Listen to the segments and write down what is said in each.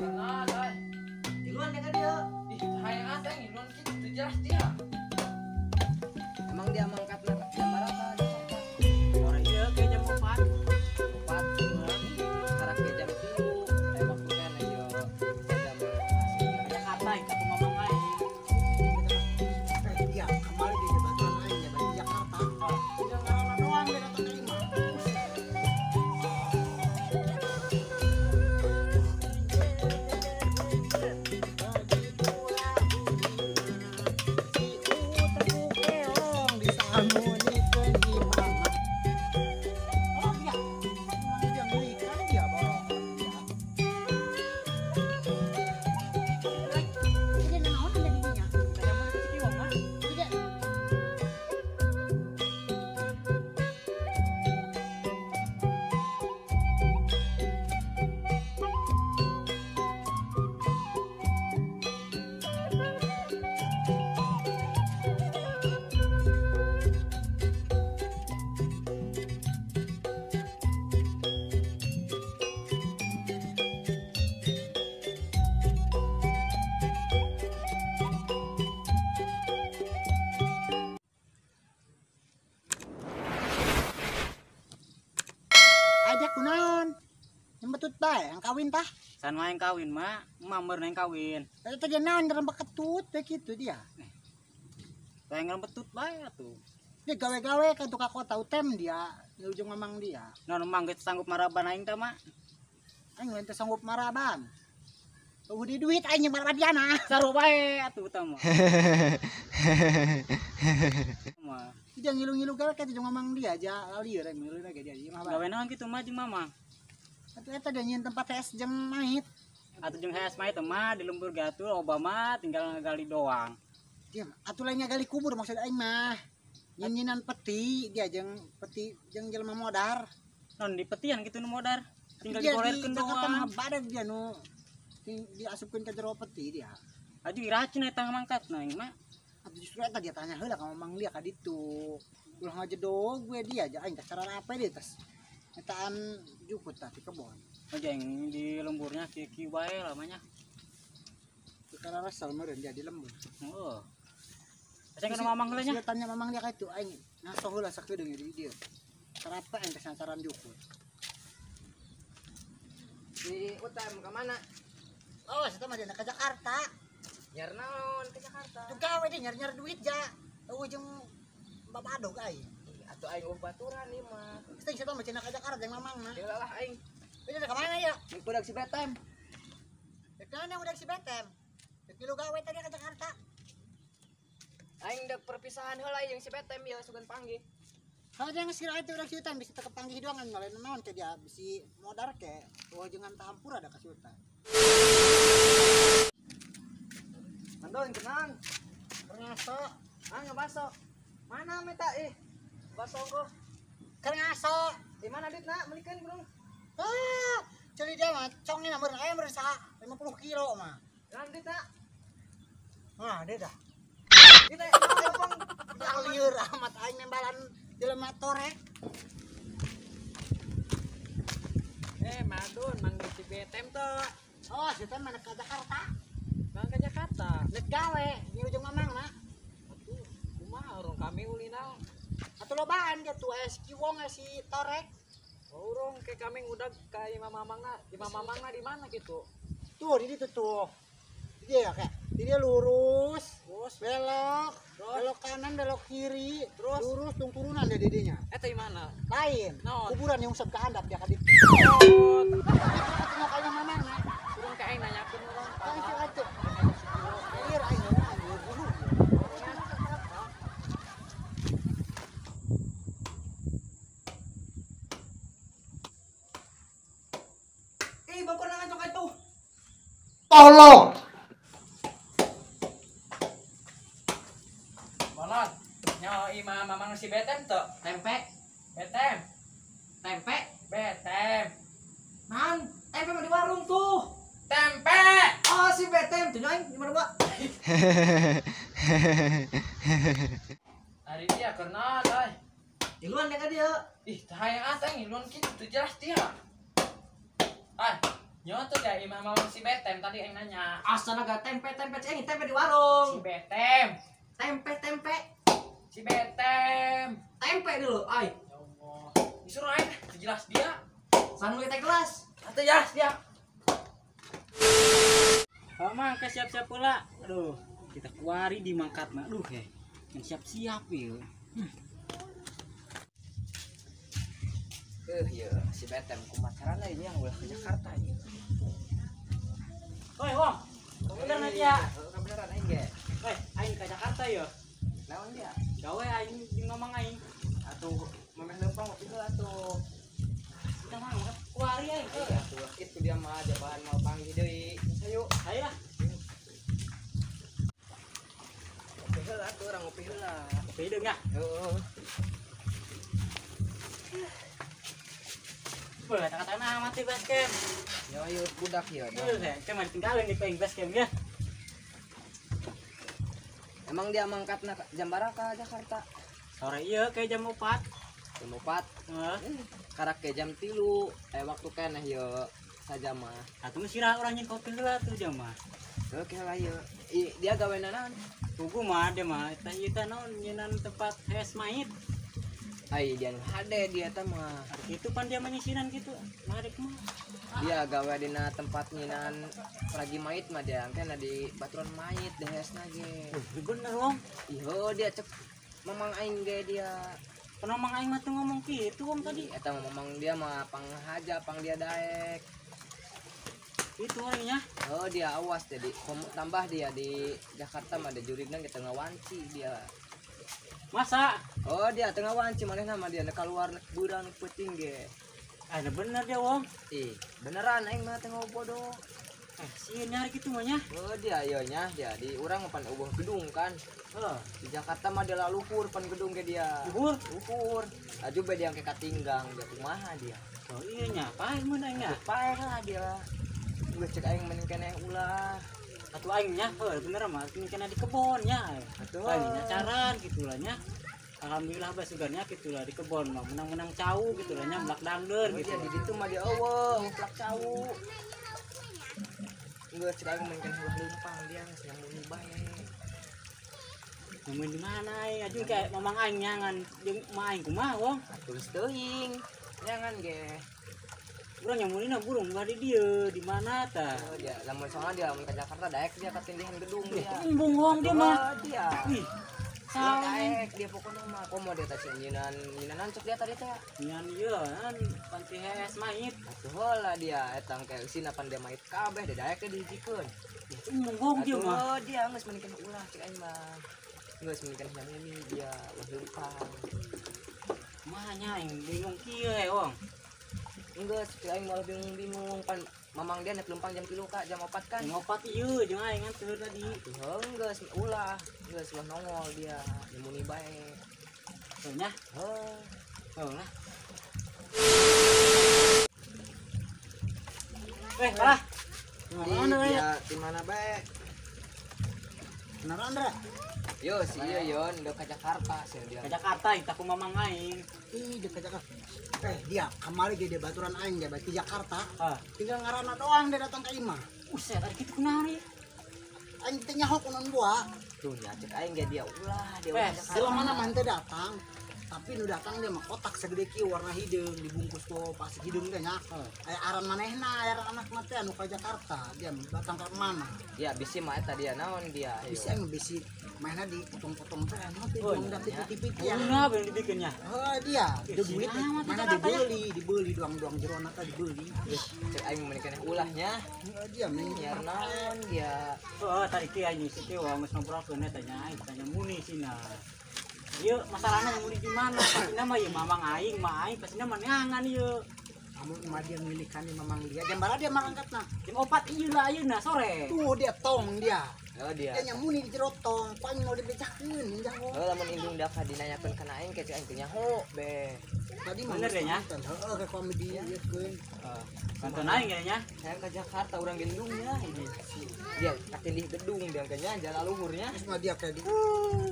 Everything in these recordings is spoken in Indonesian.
kenal ay. Iluan dia kan dia. Ih, hayang asa ngiluan gitu jelas dia. Emang dia mangkat lah jam berapa? Orang iya kayak jam 4. 4 bulan. Sekarang ke jam 3. Tembak bukan aja. Jam Jakarta itu aku ngomong ay. iya, kemarin di jembatan lain jembatan Jakarta. Udah karena doang dia datang ke lima. Ajak kunaon? Yang betut bae, yang kawin tah. San main kawin mak, mamber neng kawin. Tadi tadi naon dalam beketut begitu dia. Pengen betut bae atuh. Dia gawe-gawe ke tukang kota utem dia, di ujung memang dia. Non mangget sanggup maraban aing teh mak. Aing ente sanggup maraban. Tuh di duit aing yang maraban dia nah. Saru bae atuh tah mah. Mah. Dia ngilu-ngilu gawe ke ujung memang dia aja lieur aing ngilu lagi dia mah. Gawe naon kitu mah jeung mamang. Atuh eta dia nyin tempat tes jeung mait. Atuh jeung hayas mah teh mah di lembur gatul Obama tinggal ngagali doang. Dia atuh lainnya gali kubur maksud aing mah. Nyin-nyinan peti dia jeung peti jeung jelema modar. Non di petian kitu nu modar. Tinggal Dia digorerkeun di Jakarta mah doang. badag dia nu diasupkeun ke jero peti dia. Aju iracun eta mangkatna aing mah. Atau justru eta dia tanya heula ka mamang dia ka ditu. Ulah ngajedog gue dia aja aing teh cara apa dia tes. Etaan jukut tah di kebon. Ajeng di lemburnya ki bae lamanya. Karena rasal meureun dia di lembur. Oh. Ajeng kana mamang heula nya. Dia tanya mamang dia ka itu aing ngaso heula sakedeung di dieu. Cara apa ente sasaran jukut. Di UTM ke mana? Oh, eta mah dia ke Jakarta. Nyar naon ke Jakarta? Tuh gawe dia nyar-nyar duit ja. Eueuh jeung babadog aing. Atuh aing baturan ieu mah. Teh siapa mah cenah ke Jakarta jeung mamangna. Heula lah aing. Ini ka mana ya? Di budak si Betem. Dekana udah si Betem. Kilu gawe tadi ke Jakarta. Aing dek perpisahan heula jeung si Betem ya sugan panggih. Kalau dia ngasih itu udah siutan bisa teka panggih doang kan ngalain naon ke dia bisi modar ke oh jangan tampur ada kasiutan. Mandon kenang. Ngaso, Ngebaso. Mana meta baso ko. ngaso. Di mana dit nak melikeun burung? Ah, jadi dia mah congnya meureun aya meureun saha 50 kilo mah. Lan dit nak. Nah, dia dah. Dit ngomong. Lieur amat aing nembalan jelema torek. Madun manggil si Betem tuh. Oh, situ mana ke Jakarta. Bang ke Jakarta. Nek gawe di ujung mamangna. Atuh, kumaha urang kami ulina. Atuh lobaan dia tuh aya si Kiwong aya si torek. Urang ke kami udah ka imam mamangna. Imam mamangna di mana gitu? Tuh di ditu tuh. Dia kayak dia lurus, belok, belok kanan, belok kiri, terus lurus turunan deh didinya. Eta di mana? Lain, Naon? kuburan yang usap ke handap dia kadit. Oh, Tengok kayak mamangna. urang ka aing nanyakeun urang. Kan itu atuh. Air aing anjir dulu. Bangkor na nga itu. Tolong. Bolon. Nyo imam mamang si Betem tuh. Tempe. Betem. Tempe. Betem. Man, tempe mah di warung tuh. Tempe. Oh, si Betem tuh nyoing di mana, Mbak? Hari dia kenal ay. Iluan dia ka dia. Ih, hayang asa ngiluan kitu jelas dia. Ay, Nyoto ya imah mamang si Betem tadi yang nanya. Astaga, tempe tempe di Si warung. Betem. Tempe Si Betem. tempe dulu, ay. Ya Allah. Disuruh aja, jelas dia. Sanu teh gelas. Atau jelas dia. Mama ke siap-siap pula. Aduh, kita kuari di mangkatna. Aduh, yang siap-siap ya. Ya, si Betem kumacarana ini yang ulah ke Jakarta ya. Oi, Wong. Bener nanti ya. Beneran aing ge. Aing ke Jakarta ya. Naon dia? Gawe aing di ngomong aing. Atuh memeh leumpang waktu itu atuh. Kita mah kuari aing. Atuh itu dia mah jabaan mau panggil deui. Ayo, ayo lah. Ngopi heula atuh urang ngopi heula. Ngopi deung ya? Heeh. Boleh kata-kata mati baskem. Yo budak ya. Cuman tinggalin di peng baskem ya. Emang dia mangkatna jam berapa ke Jakarta? Sore iya kayak jam 4. Jam 4. Karak ke jam 3. Waktu keneh yo saja mah. Atuh sirah urang nyen kopi heula tuh jam mah. Oke lah yo. Dia gawe naon? Tugu mah dia mah tah ieu teh naon nyenan tempat es mait. Ai dia hade dia teh mah. Itu pan dia menyisiran gitu. Marek mah. Dia gawe dina tempat nyinan ragi mait mah dia angkena di baturan mait deh esna ge. Bener Wong. Iyo dia cek mamang aing ge dia. Pernah mamang aing mah tuh ngomong gitu Wong tadi. Eta mah mamang dia mah pang haja pang dia daek. Itu orangnya. Oh dia awas jadi tambah dia di Jakarta mah ada jurigna kita ngawanci dia. Masa? Oh dia tengah wanci manehna mah dia keluar burang peuting ge. Ada bener dia Wong. Beneran aing mah tengah bodoh. Sieun nyari kitu mah nya. Oh dia ieu nya dia di urang pan eueuh gedung kan. Di Jakarta mah dia luhur pan gedung ge dia. Luhur. Aju be dia ke katinggang dia kumaha dia. Oh iya nya, paeh mun aing nya. Paeh lah dia. Geus cek aing mending keneh ulah. Atuh aing nya bener mah kena di kebon nya. Atuh aing nyacaran gitulah nya. Alhamdulillah basugannya gitulah di kebon mah menang-menang cau gitulah nya melak dangder gitu. Di ditu mah dia eueuh melak cau. Geus cek aing mending ulah leumpang dia geus nyamuni bae. Nemuin di mana aing aju kayak mamang aing nyangan jeung mah aing kumaha Wong? Atuh geus teuing. Nyangan ge. Urang nyamunina burung bari dieu di mana tah? Oh dia lamun soalna dia mun ka Jakarta daek dia katindihan gedung dia. Embung Wong dia mah. Dia. Ih. Daek dia pokona mah komo dia teh nyinan cek dia tadi teh. Nyinan ieu kan panti es mait. Atuh heula dia eta engke sina pan dia mait kabeh dia daek teh dihijikeun. Embung Wong dia mah. Oh dia geus meunikeun ulah cek aing mah. Geus meunikeun nyamuni dia ulah leumpang. Mah nya aing bingung kieu Wong. Enggak, aing malah bingung pan mamang dia nek lempang jam 3 Kak, jam 4 kan. Jam 4 ieu jeung aing nganteur tadi. Enggak, ulah nongol dia, nyemuni bae. Nya? Lah. Lah. Mana ya? Di mana bae? Beneran Dra? Yo, si Yon udah ke Jakarta sih dia. Ke Jakarta kita ku mamang aing. Ih, dia ke Jakarta. Dia kemarin dia baturan aing dia di Jakarta. Tinggal Ngaranna doang dia datang ke imah. Buset, ada kitu kunaon ieu? Aing teh nyaho kunon buah. Tuh nya cek aing ge dia ulah dia Jakarta. Selama mana man teh datang. Tapi nu datang dia mah kotak segede kieu warna hideung dibungkus ku plastik hideung teh nya. Aya aran manehna, aya anak mah teh anu ka Jakarta. Dia datang ke mana? Ya bisi mah eta dia naon dia. Bisi anu bisi mainnya di potong-potong teh anu teh udah tipik-tipik ya. Nah, yang dibikinnya. Oh dia, itu duit mana dibeli doang jerona teh dibeli. Cek aing meunikeun ulahnya. Dia menyiar naon dia. Oh, tadi ki aing sih wong geus ngobrolkeun eta nya aing tanya muni sina. Ieu masalahna muni di mana? Pasina mah ieu mamang aing, mah aing pasina mah ngangan ieu. Amun mah dia milikan di mamang dia. Jam berapa dia mangangkatna? Jam 4 ieu lah ayeuna sore. Tuh dia tong dia. Oh dia. Dia nyamuni di jero tong, paling mau dibecakeun ninja ho. Oh lamun indung dak dinanyakeun kana aing ke aing teh nyaho be. Tadi mah bener nya. Heeh, ke komedi ieu keun. Kanton aing ge nya. Saya ke Jakarta urang gendungnya ini. Dia katindih gedung dia kayaknya jalan luhurnya. Terus mah dia kayak di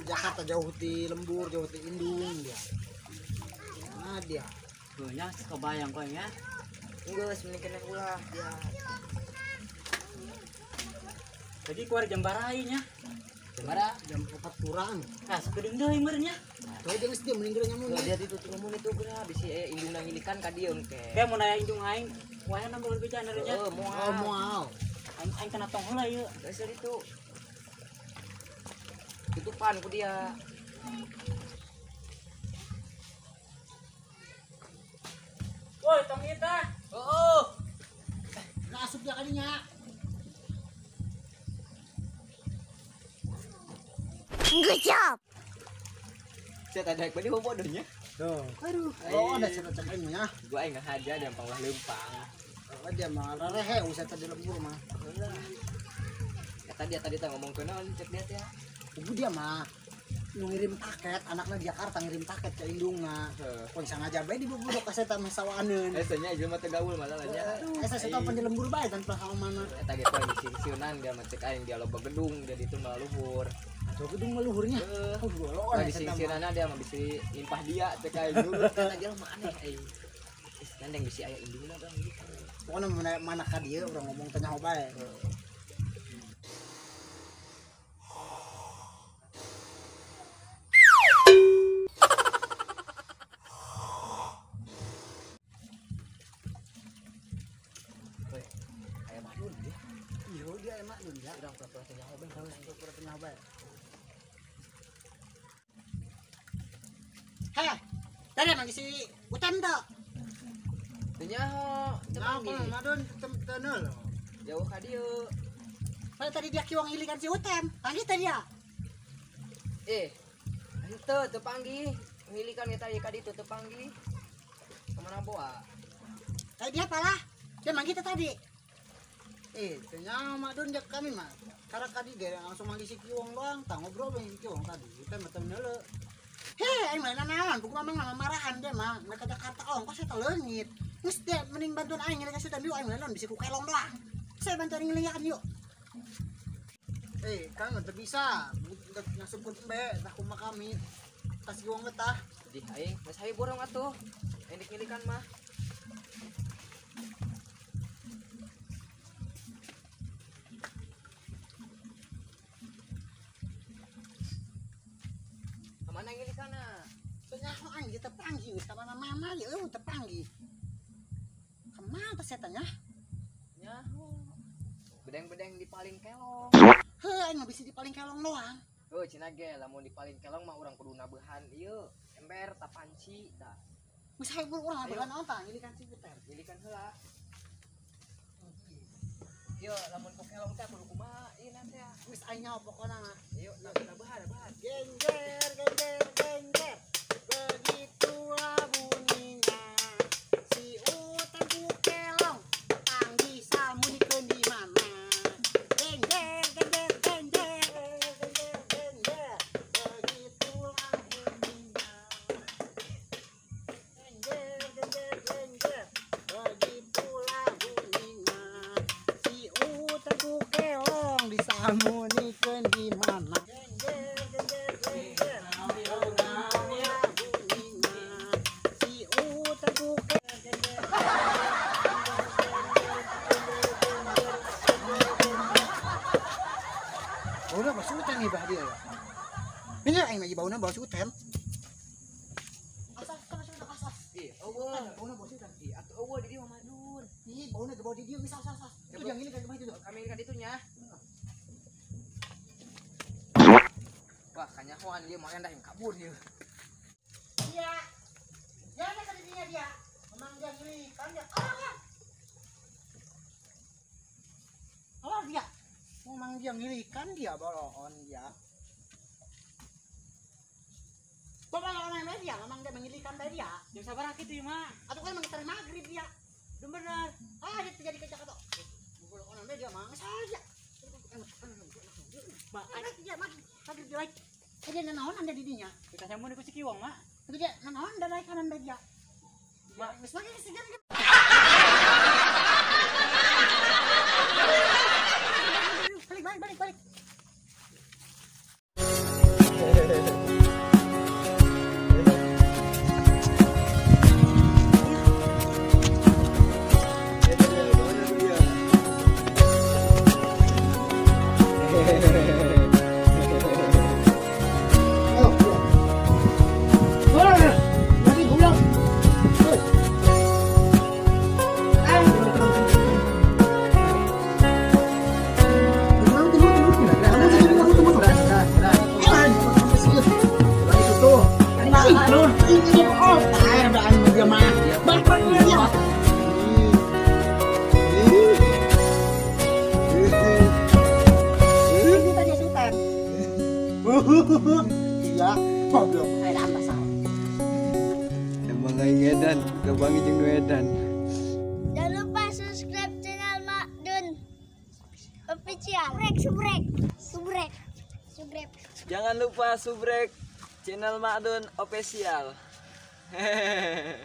Jakarta jauh di lembur, jauh di indung dia. Nah dia. Tuh nya kebayang kok nya. Geus mending kena ulah ya. Jadi keluar jam barainya. Jambara jam 4 kurang. Nah, sekedeng deui meureunnya. Tuh dia geus dia meninggal nyamuk. dia itu ngomong itu geura bisi indung ngilikan ka dieu engke. Kayak mau nanya indung aing, wayah nambah beja narenya. Oh, moal. Aing kena tong heula ieu. Geus itu. Tutupan ku dia. Woi, tong ieu teh. Oh. Nah, asup dia kadinya. Good job. Saya tadi badi bodohnya. Tuh. Aduh. Oh, ada cerita ini ya. Gua aing ngahaja dan panglah leumpang. Oh, dia mah rehe usah tadi lembur mah. Heula. Ya tadi teh ngomong ke naon cek dia teh. Ibu dia mah ngirim paket, anaknya di Jakarta ngirim paket ke indungna. Pun sengaja bae dibubudok ka eta mah sawaneun. Esanya jelema teh gaul malah nya. Esa seto pan di lembur bae tanpa sama mana. Eta ge poe di siunan dia mah cek aing dia loba gedung dia ditu malah luhur. Atuh gedung meluhurnya. Heeh. Oh, golo Di siunan dia mah bisi limpah dia cek aing dulu eta dia mah aneh aing. Nandeng bisi aya indungna bang gitu. Pokoknya mana ka dia orang ngomong tanya bae. Aya madun dia. Iya dia emak dun ya. Urang pura-pura tanya bae. Pura-pura tanya bae. Heh. Tadi emang si hutan tuh. Tanya ho, Nah, tepangi. madun tenel. Jauh ka dieu. Pada tadi dia kiwang ilikan si hutan. Panggil tadi ya. Henteu teu panggih. Ngilikan eta ieu ka ditu teu panggih. Kemana bawa? Tadi dia apalah? Dia manggil tadi. Ternyata madun jak kami mah. Karena tadi dia langsung manggil si kiwang doang. Tak ngobrol dengan si kiwang tadi. Kita betul nele. Hei, aing mana naon? Bukan memang marahan dia mah. Mereka Jakarta ongkos saya telengit. Nges dia mending bantuan aing ngelikan si tadi aing naon bisa ku kelong doang. Saya bantuan ngelikan yuk. Kan nggak bisa. Ngasih pun be, tak kuma kami. Kasih uang getah. Di aing, geus hayu borong atuh. Endik ngilikan mah. Kemana ngilikana? Ternyata aing dia terpanggil sama mama ya, terpanggil. Kemana setannya? Nyaho. Bedeng-bedeng di paling kelong. Heh, aing mah bisa di paling kelong doang. Oh, cina ge lamun di paling kelong mah urang kudu nabehan ieu ember tapanci da. Bisa hibur orang apa kan apa? Ini kan si puter. Ngilikan heula. Yo, lamun ku kelong teh kudu kumaha ieu nanti ya. Wis aing nyawa pokona mah. Yuk, nabehan. Gengger, gengger, gengger. Begitulah bunyinya. Si utan ku kelong, panggil samunikeun di mana? Gengger, gengger, gengger, gengger, gengger. Begitulah bunyinya. Gengger, gengger, gengger. Begitulah bunyinya. Si utan ku kelong, disamunikeun di mana? Gengger, gengger, gengger. Begitulah bunyinya. Si utan ku kelong, gengger. Bauna bawa sutan nih bah dia ya. Ini aing lagi bauna bawa sutan. Asas asas asas. Eueuh, bauna bawa sutan. Atuh eueuh di dieu mah madun. Ih, bauna bawa di dia bisa asas asas. Itu yang ini kan kemana itu? Kami lihat itu nya. Wah, kanyahoan dia mah endah yang kabur dia. Iya. Ya ada tadi dia. Memang dia gini kan dia. Oh dia. Memang dia ngilikan dia bolon dia. Bapak orang media, memang dia mengilikan dia. Jam sabaraha kitu ieu mah? Atau kan mengitar maghrib dia. Bener. Dia terjadi ke Jakarta. Bukan orang media mang saja. Ba, Dia maghrib dia. Dia nanaon anda di dinya. kita nyambung ku si kiwang mah. Itu dia nanaon dari kanan dia. Ba, geus lagi segan. Balik. wangi jeung Edan. Jangan lupa subscribe channel Mak Dun official. Subrek. Jangan lupa subrek channel Mak Dun official. Hehehe.